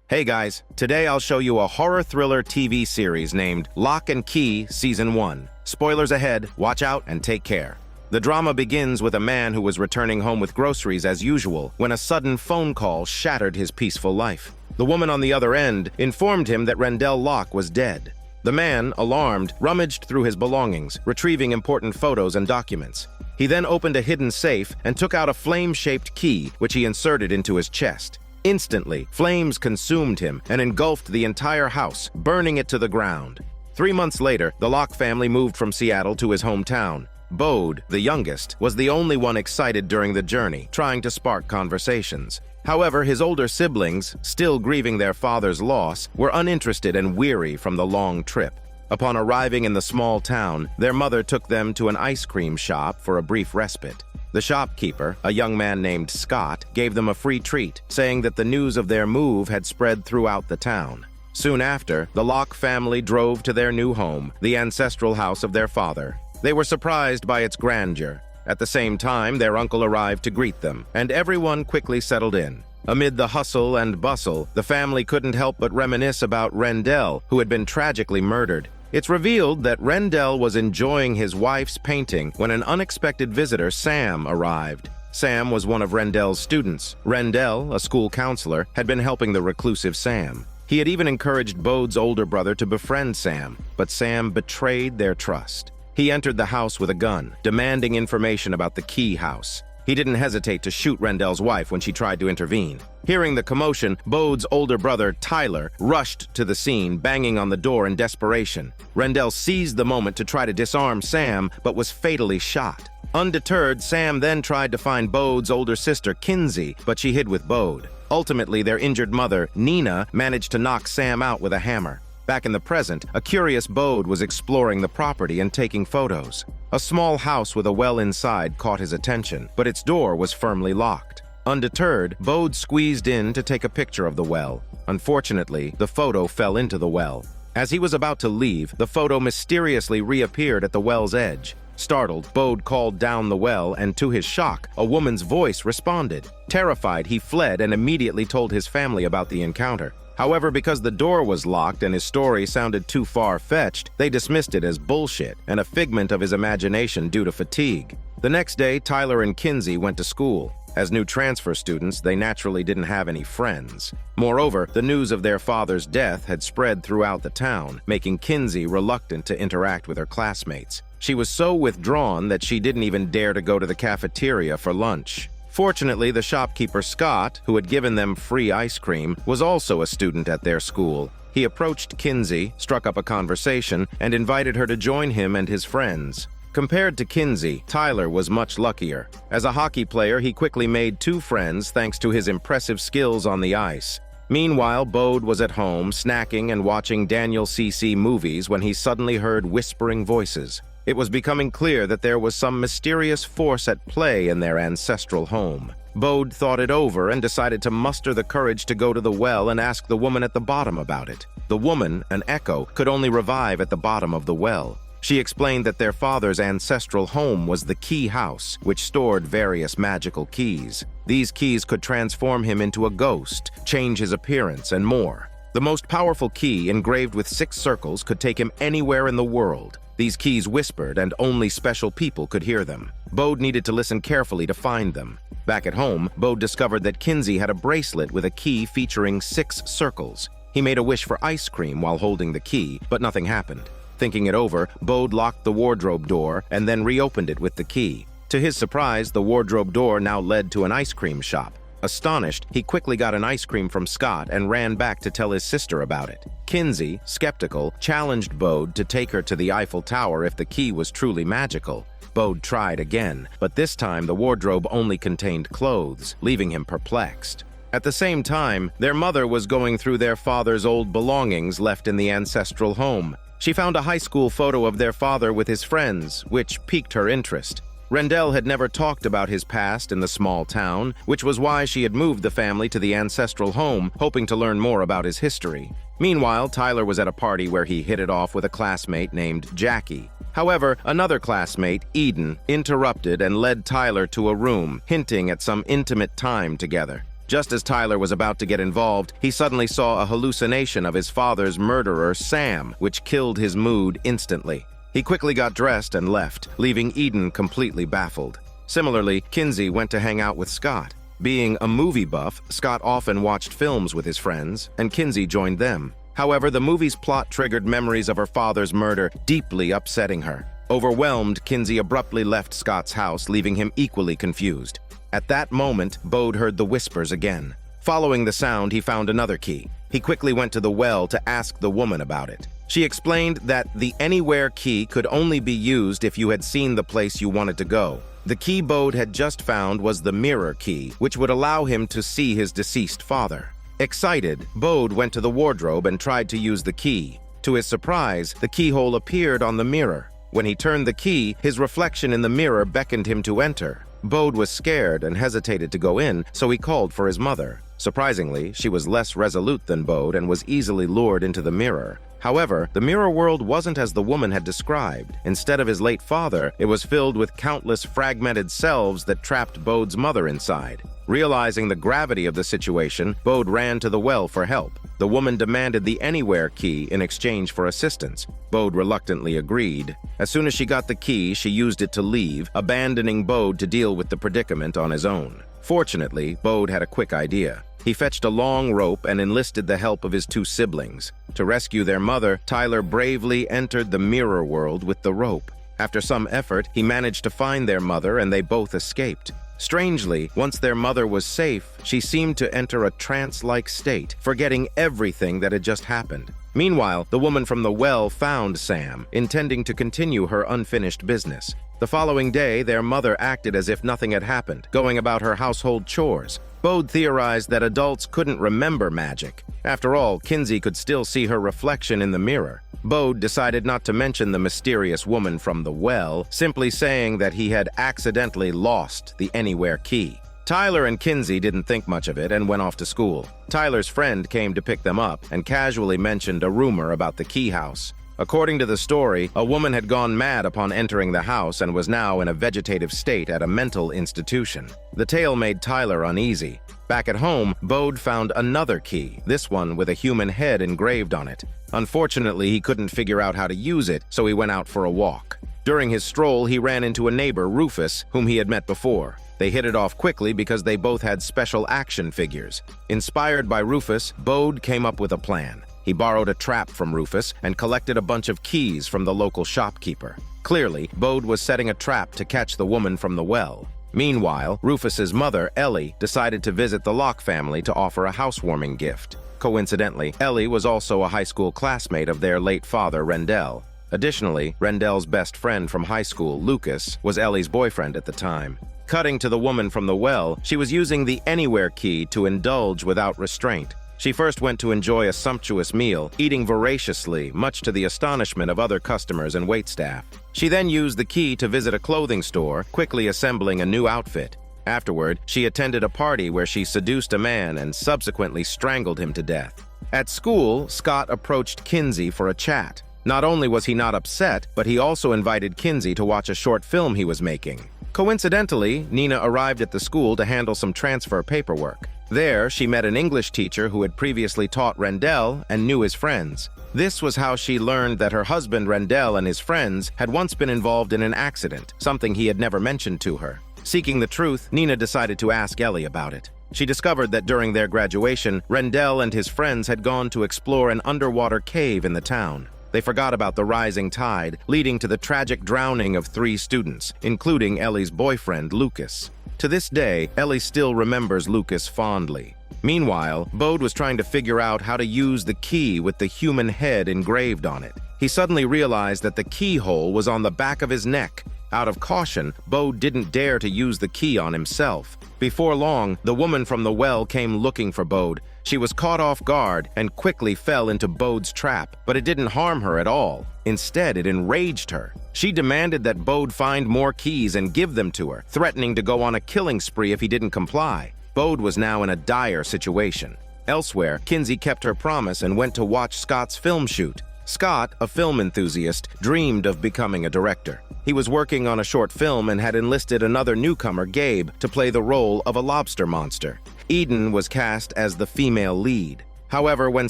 Hey guys, today I'll show you a horror thriller TV series named Locke&Key Season 1. Spoilers ahead, watch out and take care. The drama begins with a man who was returning home with groceries as usual when a sudden phone call shattered his peaceful life. The woman on the other end informed him that Rendell Locke was dead. The man, alarmed, rummaged through his belongings, retrieving important photos and documents. He then opened a hidden safe and took out a flame-shaped key, which he inserted into his chest. Instantly, flames consumed him and engulfed the entire house, burning it to the ground. 3 months later, the Locke family moved from Seattle to his hometown. Bode, the youngest, was the only one excited during the journey, trying to spark conversations. However, his older siblings, still grieving their father's loss, were uninterested and weary from the long trip. Upon arriving in the small town, their mother took them to an ice cream shop for a brief respite. The shopkeeper, a young man named Scott, gave them a free treat, saying that the news of their move had spread throughout the town. Soon after, the Locke family drove to their new home, the ancestral house of their father. They were surprised by its grandeur. At the same time, their uncle arrived to greet them, and everyone quickly settled in. Amid the hustle and bustle, the family couldn't help but reminisce about Rendell, who had been tragically murdered. It's revealed that Rendell was enjoying his wife's painting when an unexpected visitor, Sam, arrived. Sam was one of Rendell's students. Rendell, a school counselor, had been helping the reclusive Sam. He had even encouraged Bode's older brother to befriend Sam, but Sam betrayed their trust. He entered the house with a gun, demanding information about the Keyhouse. He didn't hesitate to shoot Rendell's wife when she tried to intervene. Hearing the commotion, Bode's older brother, Tyler, rushed to the scene, banging on the door in desperation. Rendell seized the moment to try to disarm Sam, but was fatally shot. Undeterred, Sam then tried to find Bode's older sister, Kinsey, but she hid with Bode. Ultimately, their injured mother, Nina, managed to knock Sam out with a hammer. Back in the present, a curious Bode was exploring the property and taking photos. A small house with a well inside caught his attention, but its door was firmly locked. Undeterred, Bode squeezed in to take a picture of the well. Unfortunately, the photo fell into the well. As he was about to leave, the photo mysteriously reappeared at the well's edge. Startled, Bode called down the well, and to his shock, a woman's voice responded. Terrified, he fled and immediately told his family about the encounter. However, because the door was locked and his story sounded too far-fetched, they dismissed it as bullshit and a figment of his imagination due to fatigue. The next day, Tyler and Kinsey went to school. As new transfer students, they naturally didn't have any friends. Moreover, the news of their father's death had spread throughout the town, making Kinsey reluctant to interact with her classmates. She was so withdrawn that she didn't even dare to go to the cafeteria for lunch. Fortunately, the shopkeeper Scott, who had given them free ice cream, was also a student at their school. He approached Kinsey, struck up a conversation, and invited her to join him and his friends. Compared to Kinsey, Tyler was much luckier. As a hockey player, he quickly made 2 friends thanks to his impressive skills on the ice. Meanwhile, Bode was at home, snacking and watching Daniel C.C. movies when he suddenly heard whispering voices. It was becoming clear that there was some mysterious force at play in their ancestral home. Bode thought it over and decided to muster the courage to go to the well and ask the woman at the bottom about it. The woman, an echo, could only revive at the bottom of the well. She explained that their father's ancestral home was the Keyhouse, which stored various magical keys. These keys could transform him into a ghost, change his appearance, and more. The most powerful key, engraved with 6 circles, could take him anywhere in the world. These keys whispered, and only special people could hear them. Bode needed to listen carefully to find them. Back at home, Bode discovered that Kinsey had a bracelet with a key featuring 6 circles. He made a wish for ice cream while holding the key, but nothing happened. Thinking it over, Bode locked the wardrobe door and then reopened it with the key. To his surprise, the wardrobe door now led to an ice cream shop. Astonished, he quickly got an ice cream from Scott and ran back to tell his sister about it. Kinsey, skeptical, challenged Bode to take her to the Eiffel Tower if the key was truly magical. Bode tried again, but this time the wardrobe only contained clothes, leaving him perplexed. At the same time, their mother was going through their father's old belongings left in the ancestral home. She found a high school photo of their father with his friends, which piqued her interest. Rendell had never talked about his past in the small town, which was why she had moved the family to the ancestral home, hoping to learn more about his history. Meanwhile, Tyler was at a party where he hit it off with a classmate named Jackie. However, another classmate, Eden, interrupted and led Tyler to a room, hinting at some intimate time together. Just as Tyler was about to get involved, he suddenly saw a hallucination of his father's murderer, Sam, which killed his mood instantly. He quickly got dressed and left, leaving Eden completely baffled. Similarly, Kinsey went to hang out with Scott. Being a movie buff, Scott often watched films with his friends, and Kinsey joined them. However, the movie's plot triggered memories of her father's murder, deeply upsetting her. Overwhelmed, Kinsey abruptly left Scott's house, leaving him equally confused. At that moment, Bode heard the whispers again. Following the sound, he found another key. He quickly went to the well to ask the woman about it. She explained that the Anywhere key could only be used if you had seen the place you wanted to go. The key Bode had just found was the mirror key, which would allow him to see his deceased father. Excited, Bode went to the wardrobe and tried to use the key. To his surprise, the keyhole appeared on the mirror. When he turned the key, his reflection in the mirror beckoned him to enter. Bode was scared and hesitated to go in, so he called for his mother. Surprisingly, she was less resolute than Bode and was easily lured into the mirror. However, the mirror world wasn't as the woman had described. Instead of his late father, it was filled with countless fragmented selves that trapped Bode's mother inside. Realizing the gravity of the situation, Bode ran to the well for help. The woman demanded the Anywhere key in exchange for assistance. Bode reluctantly agreed. As soon as she got the key, she used it to leave, abandoning Bode to deal with the predicament on his own. Fortunately, Bode had a quick idea. He fetched a long rope and enlisted the help of his two siblings. To rescue their mother, Tyler bravely entered the mirror world with the rope. After some effort, he managed to find their mother and they both escaped. Strangely, once their mother was safe, she seemed to enter a trance-like state, forgetting everything that had just happened. Meanwhile, the woman from the well found Sam, intending to continue her unfinished business. The following day, their mother acted as if nothing had happened, going about her household chores. Bode theorized that adults couldn't remember magic. After all, Kinsey could still see her reflection in the mirror. Bode decided not to mention the mysterious woman from the well, simply saying that he had accidentally lost the Anywhere key. Tyler and Kinsey didn't think much of it and went off to school. Tyler's friend came to pick them up and casually mentioned a rumor about the Keyhouse. According to the story, a woman had gone mad upon entering the house and was now in a vegetative state at a mental institution. The tale made Tyler uneasy. Back at home, Bode found another key, this one with a human head engraved on it. Unfortunately, he couldn't figure out how to use it, so he went out for a walk. During his stroll, he ran into a neighbor, Rufus, whom he had met before. They hit it off quickly because they both had special action figures. Inspired by Rufus, Bode came up with a plan. He borrowed a trap from Rufus and collected a bunch of keys from the local shopkeeper. Clearly, Bode was setting a trap to catch the woman from the well. Meanwhile, Rufus's mother, Ellie, decided to visit the Locke family to offer a housewarming gift. Coincidentally, Ellie was also a high school classmate of their late father, Rendell. Additionally, Rendell's best friend from high school, Lucas, was Ellie's boyfriend at the time. Cutting to the woman from the well, she was using the Anywhere key to indulge without restraint. She first went to enjoy a sumptuous meal, eating voraciously, much to the astonishment of other customers and waitstaff. She then used the key to visit a clothing store, quickly assembling a new outfit. Afterward, she attended a party where she seduced a man and subsequently strangled him to death. At school, Scott approached Kinsey for a chat. Not only was he not upset, but he also invited Kinsey to watch a short film he was making. Coincidentally, Nina arrived at the school to handle some transfer paperwork. There, she met an English teacher who had previously taught Rendell and knew his friends. This was how she learned that her husband Rendell and his friends had once been involved in an accident, something he had never mentioned to her. Seeking the truth, Nina decided to ask Ellie about it. She discovered that during their graduation, Rendell and his friends had gone to explore an underwater cave in the town. They forgot about the rising tide, leading to the tragic drowning of 3 students, including Ellie's boyfriend, Lucas. To this day, Ellie still remembers Lucas fondly. Meanwhile, Bode was trying to figure out how to use the key with the human head engraved on it. He suddenly realized that the keyhole was on the back of his neck. Out of caution, Bode didn't dare to use the key on himself. Before long, the woman from the well came looking for Bode. She was caught off guard and quickly fell into Bode's trap, but it didn't harm her at all. Instead, it enraged her. She demanded that Bode find more keys and give them to her, threatening to go on a killing spree if he didn't comply. Bode was now in a dire situation. Elsewhere, Kinsey kept her promise and went to watch Scott's film shoot. Scott, a film enthusiast, dreamed of becoming a director. He was working on a short film and had enlisted another newcomer, Gabe, to play the role of a lobster monster. Eden was cast as the female lead. However, when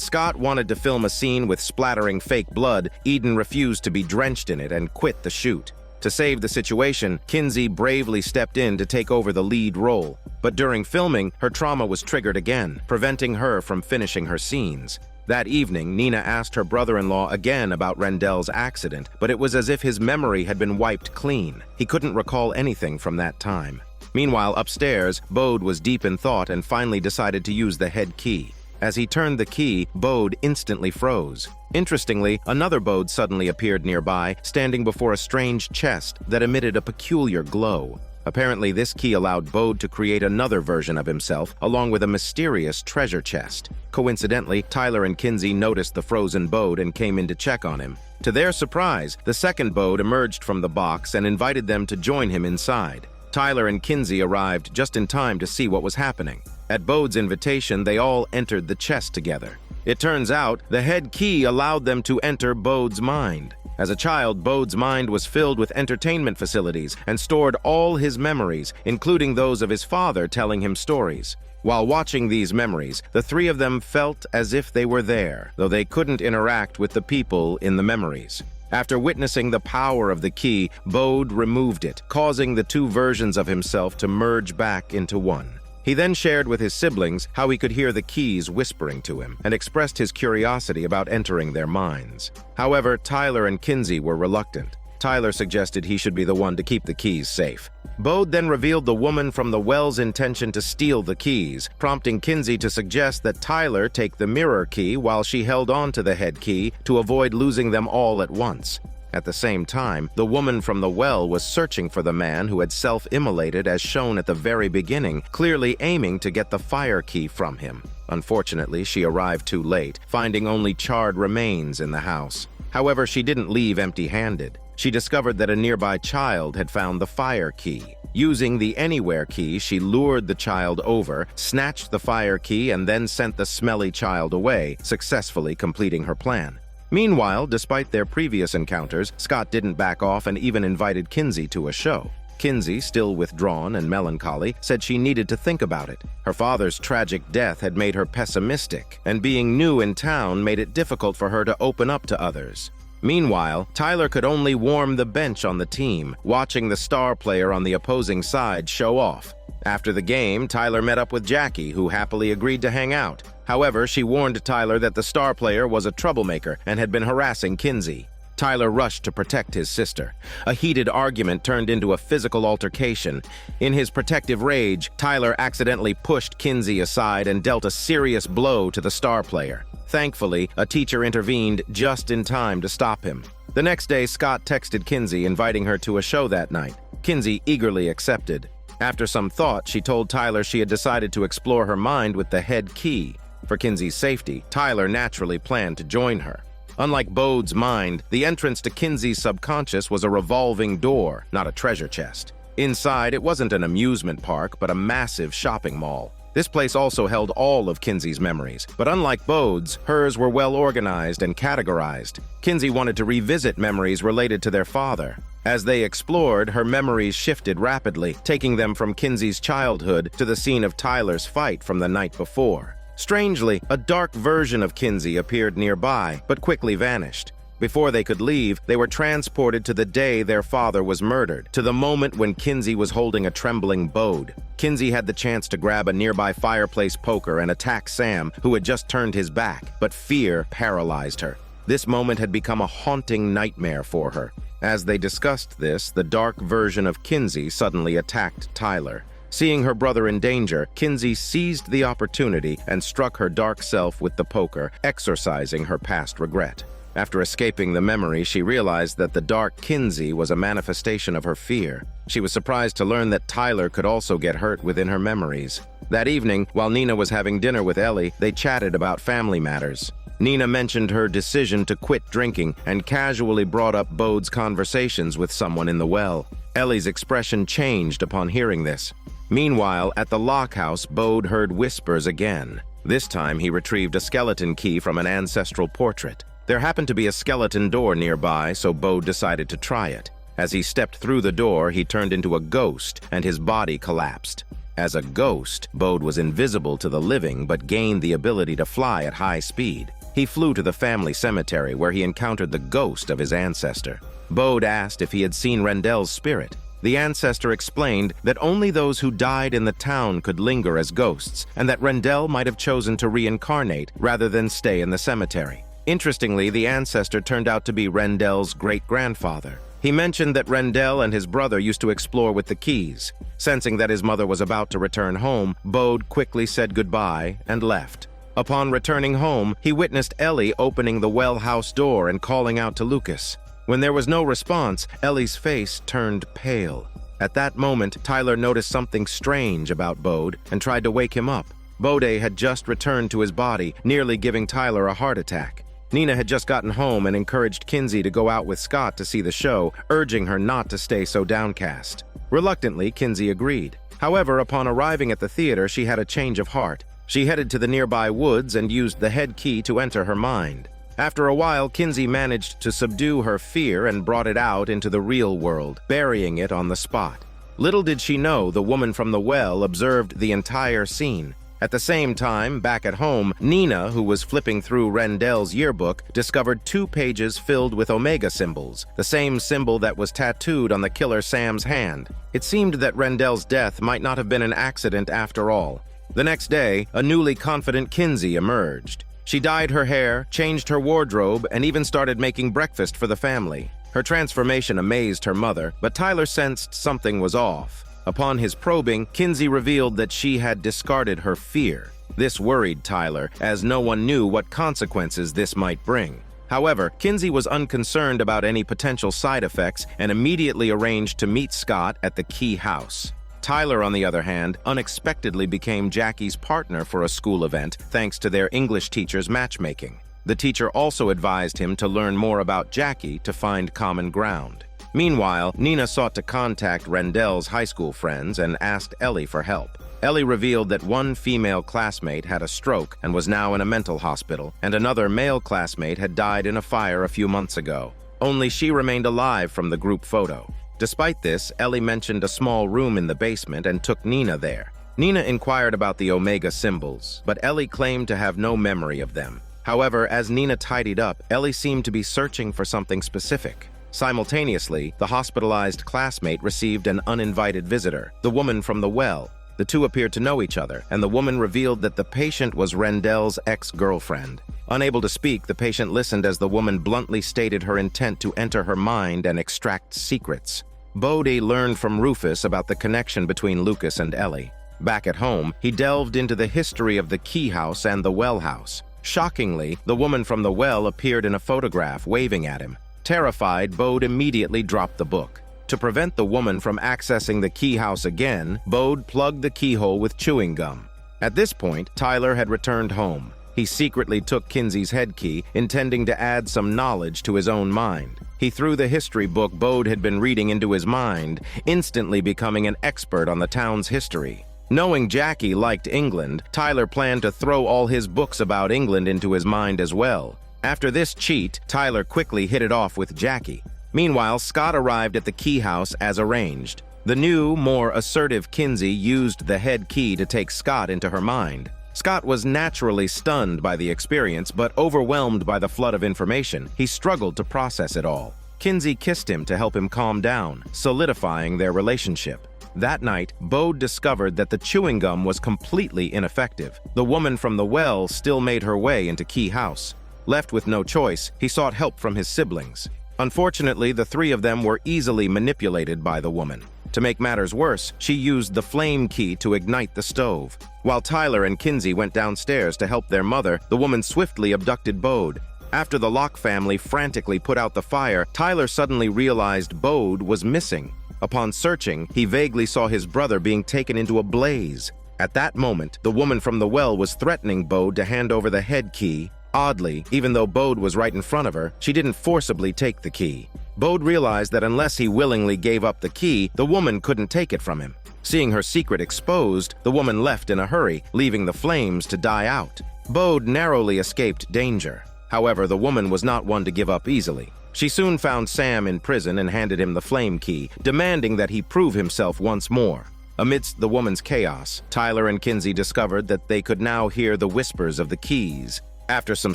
Scott wanted to film a scene with splattering fake blood, Eden refused to be drenched in it and quit the shoot. To save the situation, Kinsey bravely stepped in to take over the lead role. But during filming, her trauma was triggered again, preventing her from finishing her scenes. That evening, Nina asked her brother-in-law again about Rendell's accident, but it was as if his memory had been wiped clean. He couldn't recall anything from that time. Meanwhile, upstairs, Bode was deep in thought and finally decided to use the head key. As he turned the key, Bode instantly froze. Interestingly, another Bode suddenly appeared nearby, standing before a strange chest that emitted a peculiar glow. Apparently, this key allowed Bode to create another version of himself, along with a mysterious treasure chest. Coincidentally, Tyler and Kinsey noticed the frozen Bode and came in to check on him. To their surprise, the second Bode emerged from the box and invited them to join him inside. Tyler and Kinsey arrived just in time to see what was happening. At Bode's invitation, they all entered the chest together. It turns out, the head key allowed them to enter Bode's mind. As a child, Bode's mind was filled with entertainment facilities and stored all his memories, including those of his father telling him stories. While watching these memories, the three of them felt as if they were there, though they couldn't interact with the people in the memories. After witnessing the power of the key, Bode removed it, causing the two versions of himself to merge back into one. He then shared with his siblings how he could hear the keys whispering to him and expressed his curiosity about entering their minds. However, Tyler and Kinsey were reluctant. Tyler suggested he should be the one to keep the keys safe. Bode then revealed the woman from the well's intention to steal the keys, prompting Kinsey to suggest that Tyler take the mirror key while she held on to the head key to avoid losing them all at once. At the same time, the woman from the well was searching for the man who had self-immolated as shown at the very beginning, clearly aiming to get the fire key from him. Unfortunately, she arrived too late, finding only charred remains in the house. However, she didn't leave empty-handed. She discovered that a nearby child had found the fire key. Using the anywhere key, she lured the child over, snatched the fire key, and then sent the smelly child away, successfully completing her plan. Meanwhile, despite their previous encounters, Scott didn't back off and even invited Kinsey to a show. Kinsey, still withdrawn and melancholy, said she needed to think about it. Her father's tragic death had made her pessimistic, and being new in town made it difficult for her to open up to others. Meanwhile, Tyler could only warm the bench on the team, watching the star player on the opposing side show off. After the game, Tyler met up with Jackie, who happily agreed to hang out. However, she warned Tyler that the star player was a troublemaker and had been harassing Kinsey. Tyler rushed to protect his sister. A heated argument turned into a physical altercation. In his protective rage, Tyler accidentally pushed Kinsey aside and dealt a serious blow to the star player. Thankfully, a teacher intervened just in time to stop him. The next day, Scott texted Kinsey, inviting her to a show that night. Kinsey eagerly accepted. After some thought, she told Tyler she had decided to explore her mind with the head key. For Kinsey's safety, Tyler naturally planned to join her. Unlike Bode's mind, the entrance to Kinsey's subconscious was a revolving door, not a treasure chest. Inside, it wasn't an amusement park, but a massive shopping mall. This place also held all of Kinsey's memories, but unlike Bode's, hers were well organized and categorized. Kinsey wanted to revisit memories related to their father. As they explored, her memories shifted rapidly, taking them from Kinsey's childhood to the scene of Tyler's fight from the night before. Strangely, a dark version of Kinsey appeared nearby, but quickly vanished. Before they could leave, they were transported to the day their father was murdered, to the moment when Kinsey was holding a trembling Bode. Kinsey had the chance to grab a nearby fireplace poker and attack Sam, who had just turned his back, but fear paralyzed her. This moment had become a haunting nightmare for her. As they discussed this, the dark version of Kinsey suddenly attacked Tyler. Seeing her brother in danger, Kinsey seized the opportunity and struck her dark self with the poker, exorcising her past regret. After escaping the memory, she realized that the dark Kinsey was a manifestation of her fear. She was surprised to learn that Tyler could also get hurt within her memories. That evening, while Nina was having dinner with Ellie, they chatted about family matters. Nina mentioned her decision to quit drinking and casually brought up Bode's conversations with someone in the well. Ellie's expression changed upon hearing this. Meanwhile, at the Locke house, Bode heard whispers again. This time, he retrieved a skeleton key from an ancestral portrait. There happened to be a skeleton door nearby, so Bode decided to try it. As he stepped through the door, he turned into a ghost, and his body collapsed. As a ghost, Bode was invisible to the living but gained the ability to fly at high speed. He flew to the family cemetery where he encountered the ghost of his ancestor. Bode asked if he had seen Rendel's spirit. The ancestor explained that only those who died in the town could linger as ghosts, and that Rendel might have chosen to reincarnate rather than stay in the cemetery. Interestingly, the ancestor turned out to be Rendel's great-grandfather. He mentioned that Rendel and his brother used to explore with the keys. Sensing that his mother was about to return home, Bode quickly said goodbye and left. Upon returning home, he witnessed Ellie opening the well house door and calling out to Lucas. When there was no response, Ellie's face turned pale. At that moment, Tyler noticed something strange about Bode and tried to wake him up. Bode had just returned to his body, nearly giving Tyler a heart attack. Nina had just gotten home and encouraged Kinsey to go out with Scott to see the show, urging her not to stay so downcast. Reluctantly, Kinsey agreed. However, upon arriving at the theater, she had a change of heart. She headed to the nearby woods and used the head key to enter her mind. After a while, Kinsey managed to subdue her fear and brought it out into the real world, burying it on the spot. Little did she know the woman from the well observed the entire scene. At the same time, back at home, Nina, who was flipping through Rendel's yearbook, discovered 2 pages filled with Omega symbols, the same symbol that was tattooed on the killer Sam's hand. It seemed that Rendel's death might not have been an accident after all. The next day, a newly confident Kinsey emerged. She dyed her hair, changed her wardrobe, and even started making breakfast for the family. Her transformation amazed her mother, but Tyler sensed something was off. Upon his probing, Kinsey revealed that she had discarded her fear. This worried Tyler, as no one knew what consequences this might bring. However, Kinsey was unconcerned about any potential side effects and immediately arranged to meet Scott at the Keyhouse. Tyler, on the other hand, unexpectedly became Jackie's partner for a school event thanks to their English teacher's matchmaking. The teacher also advised him to learn more about Jackie to find common ground. Meanwhile, Nina sought to contact Rendel's high school friends and asked Ellie for help. Ellie revealed that one female classmate had a stroke and was now in a mental hospital, and another male classmate had died in a fire a few months ago. Only she remained alive from the group photo. Despite this, Ellie mentioned a small room in the basement and took Nina there. Nina inquired about the Omega symbols, but Ellie claimed to have no memory of them. However, as Nina tidied up, Ellie seemed to be searching for something specific. Simultaneously, the hospitalized classmate received an uninvited visitor, the woman from the well. The two appeared to know each other, and the woman revealed that the patient was Rendel's ex-girlfriend. Unable to speak, the patient listened as the woman bluntly stated her intent to enter her mind and extract secrets. Bode learned from Rufus about the connection between Lucas and Ellie. Back at home, he delved into the history of the Keyhouse and the well house. Shockingly, the woman from the well appeared in a photograph, waving at him. Terrified, Bode immediately dropped the book. To prevent the woman from accessing the Keyhouse again, Bode plugged the keyhole with chewing gum. At this point, Tyler had returned home. He secretly took Kinsey's head key, intending to add some knowledge to his own mind. He threw the history book Bode had been reading into his mind, instantly becoming an expert on the town's history. Knowing Jackie liked England, Tyler planned to throw all his books about England into his mind as well. After this cheat, Tyler quickly hit it off with Jackie. Meanwhile, Scott arrived at the Keyhouse as arranged. The new, more assertive Kinsey used the head key to take Scott into her mind. Scott was naturally stunned by the experience, but overwhelmed by the flood of information, he struggled to process it all. Kinsey kissed him to help him calm down, solidifying their relationship. That night, Bode discovered that the chewing gum was completely ineffective. The woman from the well still made her way into Keyhouse. Left with no choice, he sought help from his siblings. Unfortunately, the three of them were easily manipulated by the woman. To make matters worse, she used the flame key to ignite the stove. While Tyler and Kinsey went downstairs to help their mother, the woman swiftly abducted Bode. After the Locke family frantically put out the fire, Tyler suddenly realized Bode was missing. Upon searching, he vaguely saw his brother being taken into a blaze. At that moment, the woman from the well was threatening Bode to hand over the head key. Oddly, even though Bode was right in front of her, she didn't forcibly take the key. Bode realized that unless he willingly gave up the key, the woman couldn't take it from him. Seeing her secret exposed, the woman left in a hurry, leaving the flames to die out. Bode narrowly escaped danger. However, the woman was not one to give up easily. She soon found Sam in prison and handed him the flame key, demanding that he prove himself once more. Amidst the woman's chaos, Tyler and Kinsey discovered that they could now hear the whispers of the keys. After some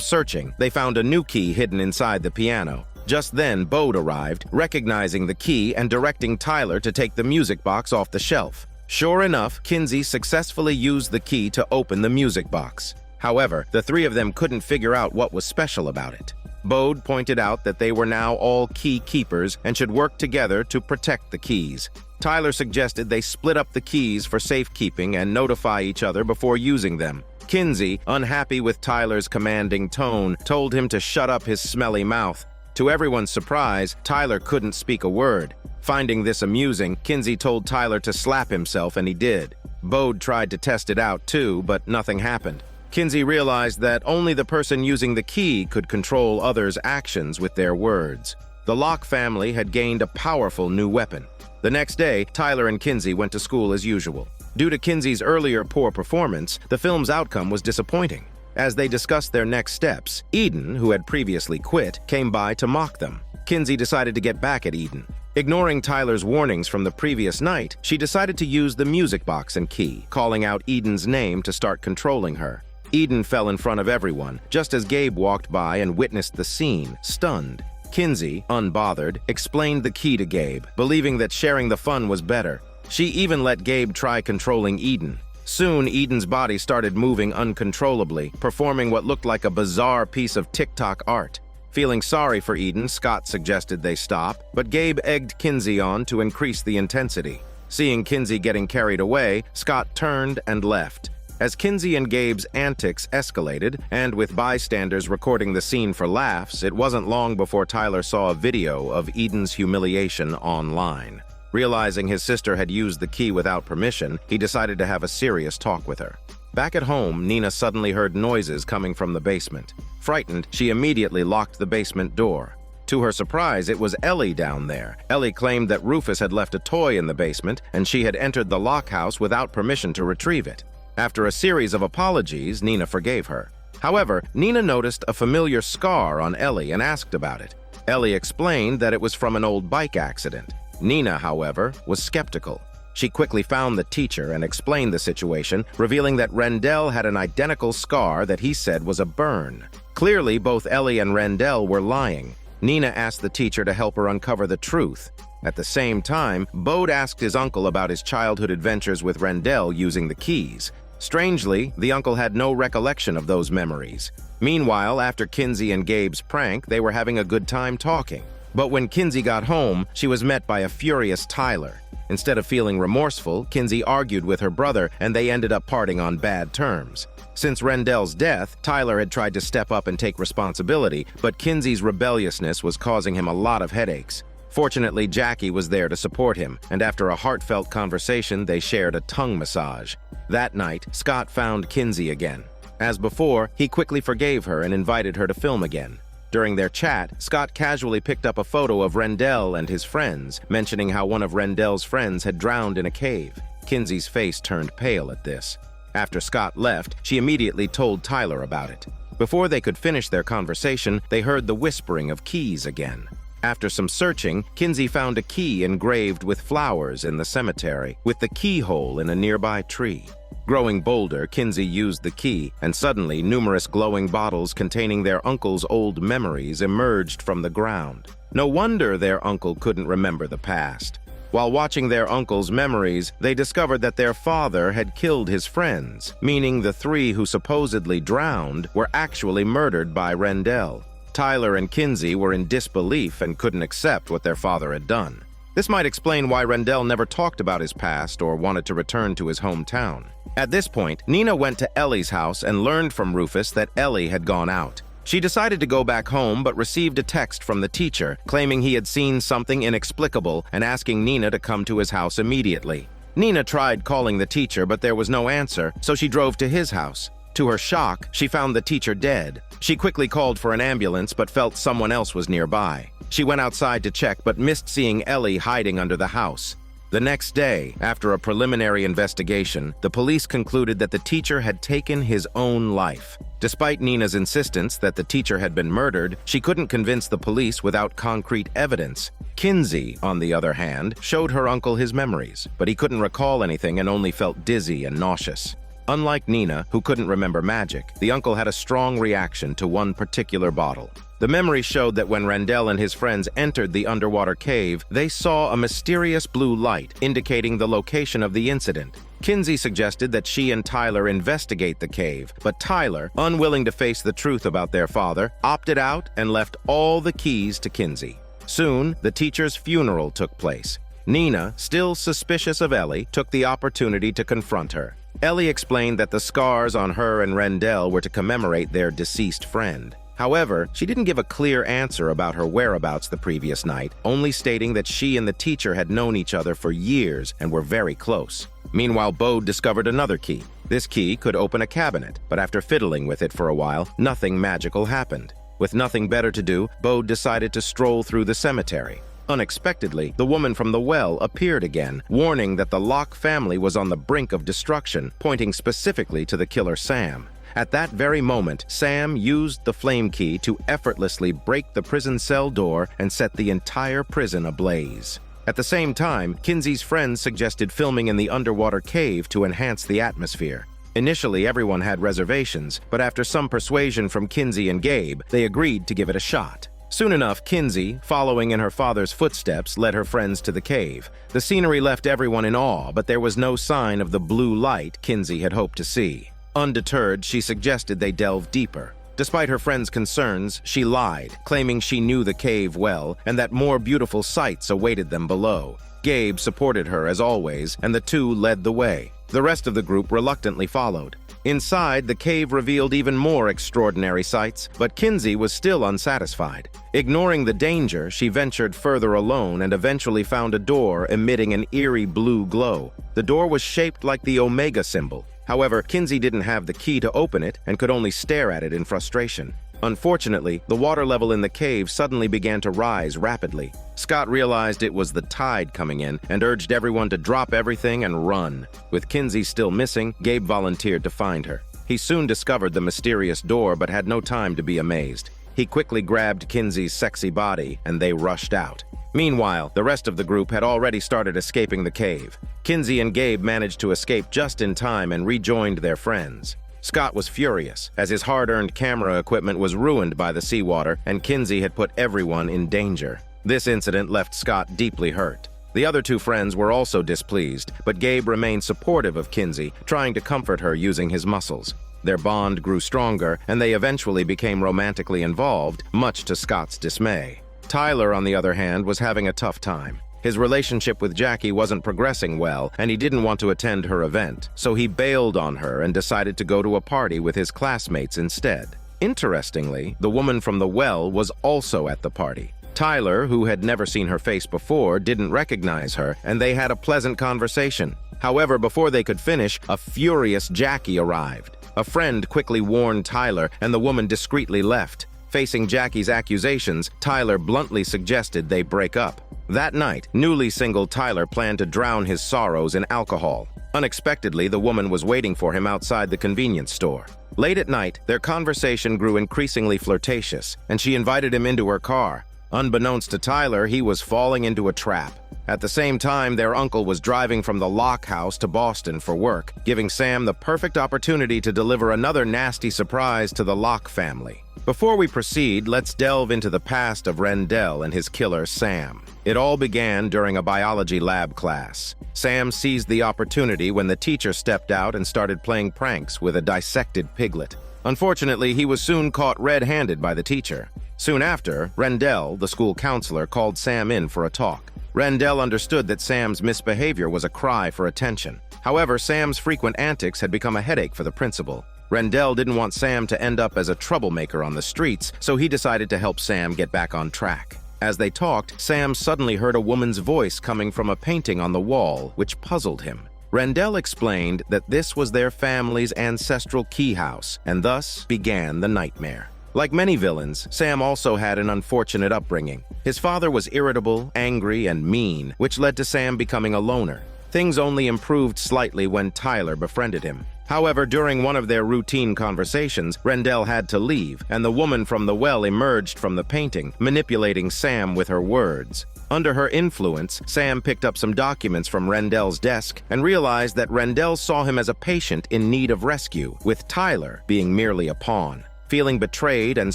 searching, they found a new key hidden inside the piano. Just then, Bode arrived, recognizing the key and directing Tyler to take the music box off the shelf. Sure enough, Kinsey successfully used the key to open the music box. However, the three of them couldn't figure out what was special about it. Bode pointed out that they were now all key keepers and should work together to protect the keys. Tyler suggested they split up the keys for safekeeping and notify each other before using them. Kinsey, unhappy with Tyler's commanding tone, told him to shut up his smelly mouth. To everyone's surprise, Tyler couldn't speak a word. Finding this amusing, Kinsey told Tyler to slap himself, and he did. Bode tried to test it out too, but nothing happened. Kinsey realized that only the person using the key could control others' actions with their words. The Locke family had gained a powerful new weapon. The next day, Tyler and Kinsey went to school as usual. Due to Kinsey's earlier poor performance, the film's outcome was disappointing. As they discussed their next steps, Eden, who had previously quit, came by to mock them. Kinsey decided to get back at Eden. Ignoring Tyler's warnings from the previous night, she decided to use the music box and key, calling out Eden's name to start controlling her. Eden fell in front of everyone, just as Gabe walked by and witnessed the scene, stunned. Kinsey, unbothered, explained the key to Gabe, believing that sharing the fun was better. She even let Gabe try controlling Eden. Soon, Eden's body started moving uncontrollably, performing what looked like a bizarre piece of TikTok art. Feeling sorry for Eden, Scott suggested they stop, but Gabe egged Kinsey on to increase the intensity. Seeing Kinsey getting carried away, Scott turned and left. As Kinsey and Gabe's antics escalated, and with bystanders recording the scene for laughs, it wasn't long before Tyler saw a video of Eden's humiliation online. Realizing his sister had used the key without permission, he decided to have a serious talk with her. Back at home, Nina suddenly heard noises coming from the basement. Frightened, she immediately locked the basement door. To her surprise, it was Ellie down there. Ellie claimed that Rufus had left a toy in the basement, and she had entered the Locke house without permission to retrieve it. After a series of apologies, Nina forgave her. However, Nina noticed a familiar scar on Ellie and asked about it. Ellie explained that it was from an old bike accident. Nina, however, was skeptical. She quickly found the teacher and explained the situation, revealing that Rendell had an identical scar that he said was a burn. Clearly, both Ellie and Rendell were lying. Nina asked the teacher to help her uncover the truth. At the same time, Bode asked his uncle about his childhood adventures with Rendell using the keys. Strangely, the uncle had no recollection of those memories. Meanwhile, after Kinsey and Gabe's prank, they were having a good time talking. But when Kinsey got home, she was met by a furious Tyler. Instead of feeling remorseful, Kinsey argued with her brother, and they ended up parting on bad terms. Since Rendell's death, Tyler had tried to step up and take responsibility, but Kinsey's rebelliousness was causing him a lot of headaches. Fortunately, Jackie was there to support him, and after a heartfelt conversation, they shared a tongue massage. That night, Scott found Kinsey again. As before, he quickly forgave her and invited her to film again. During their chat, Scott casually picked up a photo of Rendell and his friends, mentioning how one of Rendell's friends had drowned in a cave. Kinsey's face turned pale at this. After Scott left, she immediately told Tyler about it. Before they could finish their conversation, they heard the whispering of keys again. After some searching, Kinsey found a key engraved with flowers in the cemetery, with the keyhole in a nearby tree. Growing bolder, Kinsey used the key, and suddenly numerous glowing bottles containing their uncle's old memories emerged from the ground. No wonder their uncle couldn't remember the past. While watching their uncle's memories, they discovered that their father had killed his friends, meaning the three who supposedly drowned were actually murdered by Rendell. Tyler and Kinsey were in disbelief and couldn't accept what their father had done. This might explain why Rendell never talked about his past or wanted to return to his hometown. At this point, Nina went to Ellie's house and learned from Rufus that Ellie had gone out. She decided to go back home but received a text from the teacher claiming he had seen something inexplicable and asking Nina to come to his house immediately. Nina tried calling the teacher, but there was no answer, so she drove to his house. To her shock, she found the teacher dead. She quickly called for an ambulance but felt someone else was nearby. She went outside to check but missed seeing Ellie hiding under the house. The next day, after a preliminary investigation, the police concluded that the teacher had taken his own life. Despite Nina's insistence that the teacher had been murdered, she couldn't convince the police without concrete evidence. Kinsey, on the other hand, showed her uncle his memories, but he couldn't recall anything and only felt dizzy and nauseous. Unlike Nina, who couldn't remember magic, the uncle had a strong reaction to one particular bottle. The memory showed that when Rendell and his friends entered the underwater cave, they saw a mysterious blue light indicating the location of the incident. Kinsey suggested that she and Tyler investigate the cave, but Tyler, unwilling to face the truth about their father, opted out and left all the keys to Kinsey. Soon, the teacher's funeral took place. Nina, still suspicious of Ellie, took the opportunity to confront her. Ellie explained that the scars on her and Rendell were to commemorate their deceased friend. However, she didn't give a clear answer about her whereabouts the previous night, only stating that she and the teacher had known each other for years and were very close. Meanwhile, Bode discovered another key. This key could open a cabinet, but after fiddling with it for a while, nothing magical happened. With nothing better to do, Bode decided to stroll through the cemetery. Unexpectedly, the woman from the well appeared again, warning that the Locke family was on the brink of destruction, pointing specifically to the killer Sam. At that very moment, Sam used the flame key to effortlessly break the prison cell door and set the entire prison ablaze. At the same time, Kinsey's friends suggested filming in the underwater cave to enhance the atmosphere. Initially, everyone had reservations, but after some persuasion from Kinsey and Gabe, they agreed to give it a shot. Soon enough, Kinsey, following in her father's footsteps, led her friends to the cave. The scenery left everyone in awe, but there was no sign of the blue light Kinsey had hoped to see. Undeterred, she suggested they delve deeper. Despite her friend's concerns, she lied, claiming she knew the cave well and that more beautiful sights awaited them below. Gabe supported her as always, and the two led the way. The rest of the group reluctantly followed. Inside, the cave revealed even more extraordinary sights, but Kinsey was still unsatisfied. Ignoring the danger, she ventured further alone and eventually found a door emitting an eerie blue glow. The door was shaped like the Omega symbol. However, Kinsey didn't have the key to open it and could only stare at it in frustration. Unfortunately, the water level in the cave suddenly began to rise rapidly. Scott realized it was the tide coming in and urged everyone to drop everything and run. With Kinsey still missing, Gabe volunteered to find her. He soon discovered the mysterious door but had no time to be amazed. He quickly grabbed Kinsey's sexy body and they rushed out. Meanwhile, the rest of the group had already started escaping the cave. Kinsey and Gabe managed to escape just in time and rejoined their friends. Scott was furious, as his hard-earned camera equipment was ruined by the seawater and Kinsey had put everyone in danger. This incident left Scott deeply hurt. The other two friends were also displeased, but Gabe remained supportive of Kinsey, trying to comfort her using his muscles. Their bond grew stronger, and they eventually became romantically involved, much to Scott's dismay. Tyler, on the other hand, was having a tough time. His relationship with Jackie wasn't progressing well, and he didn't want to attend her event, so he bailed on her and decided to go to a party with his classmates instead. Interestingly, the woman from the well was also at the party. Tyler, who had never seen her face before, didn't recognize her, and they had a pleasant conversation. However, before they could finish, a furious Jackie arrived. A friend quickly warned Tyler, and the woman discreetly left. Facing Jackie's accusations, Tyler bluntly suggested they break up. That night, newly single Tyler planned to drown his sorrows in alcohol. Unexpectedly, the woman was waiting for him outside the convenience store. Late at night, their conversation grew increasingly flirtatious, and she invited him into her car. Unbeknownst to Tyler, he was falling into a trap. At the same time, their uncle was driving from the Locke house to Boston for work, giving Sam the perfect opportunity to deliver another nasty surprise to the Locke family. Before we proceed, let's delve into the past of Rendell and his killer, Sam. It all began during a biology lab class. Sam seized the opportunity when the teacher stepped out and started playing pranks with a dissected piglet. Unfortunately, he was soon caught red-handed by the teacher. Soon after, Rendell, the school counselor, called Sam in for a talk. Rendell understood that Sam's misbehavior was a cry for attention. However, Sam's frequent antics had become a headache for the principal. Rendell didn't want Sam to end up as a troublemaker on the streets, so he decided to help Sam get back on track. As they talked, Sam suddenly heard a woman's voice coming from a painting on the wall, which puzzled him. Rendell explained that this was their family's ancestral Keyhouse, and thus began the nightmare. Like many villains, Sam also had an unfortunate upbringing. His father was irritable, angry, and mean, which led to Sam becoming a loner. Things only improved slightly when Tyler befriended him. However, during one of their routine conversations, Rendell had to leave, and the woman from the well emerged from the painting, manipulating Sam with her words. Under her influence, Sam picked up some documents from Rendell's desk and realized that Rendell saw him as a patient in need of rescue, with Tyler being merely a pawn. Feeling betrayed and